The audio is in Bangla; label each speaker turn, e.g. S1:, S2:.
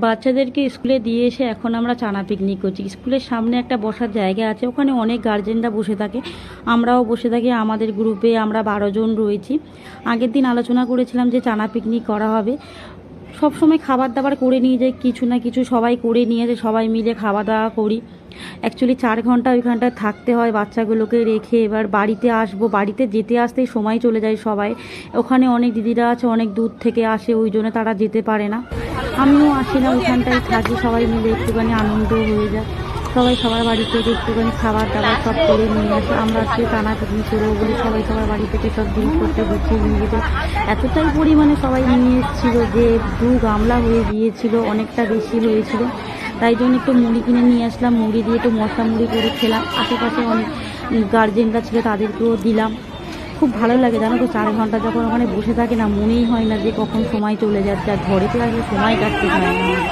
S1: বাচ্চাদেরকে স্কুলে দিয়ে এসে এখন আমরা চানা পিকনিক করছি। স্কুলের সামনে একটা বসার জায়গা আছে, ওখানে অনেক গার্জেনরা বসে থাকে, আমরাও বসে থাকি। আমাদের গ্রুপে আমরা 12 জন রয়েছি। আগের দিন আলোচনা করেছিলাম যে চানা পিকনিক করা হবে। সব সময় খাবার দাবার করে নিয়ে যাই, কিছু না কিছু সবাই করে নিয়ে যায়, সবাই মিলে খাওয়া দাওয়া করি। অ্যাকচুয়ালি 4 ঘন্টা ওইখানটায় থাকতে হয় বাচ্চাগুলোকে রেখে। এবার বাড়িতে আসবো, বাড়িতে যেতে আসতেই সময় চলে যায় সবাই। ওখানে অনেক দিদিরা আছে, অনেক দূর থেকে আসে, ওই জন্য তারা যেতে পারে না। আমিও আসি না, ওইখানটায় থাকি, সবাই মিলে একটুখানি আনন্দ হয়ে যায়। সবাই সবার বাড়ি থেকে একটুখানি খাবার দাবার সব করে নিয়ে আসে। আমরা আজকে টানা পিকনিক করবো বলে সবাই সবার বাড়ি থেকে সব জিনিসপত্র গুছিয়ে নিয়ে যেতে এতটাই পরিমাণে সবাই নিয়ে এসেছিলো যে 2 গামলা হয়ে গিয়েছিল, অনেকটা বেশি হয়েছিল। তাই জন্য একটু মুড়ি কিনে নিয়ে আসলাম, মুড়ি দিয়ে একটু মশলা মুড়ি করে খেলাম। আশেপাশে অনেক গার্জেনরা ছিল, তাদেরকেও দিলাম। খুব ভালো লাগে জানো তো, 4 ঘন্টা যখন ওখানে বসে থাকে না, মনেই হয় না যে কখন সময় চলে যাচ্ছে। আর ঘরেতে আসলে সময় কাটতে চায় না।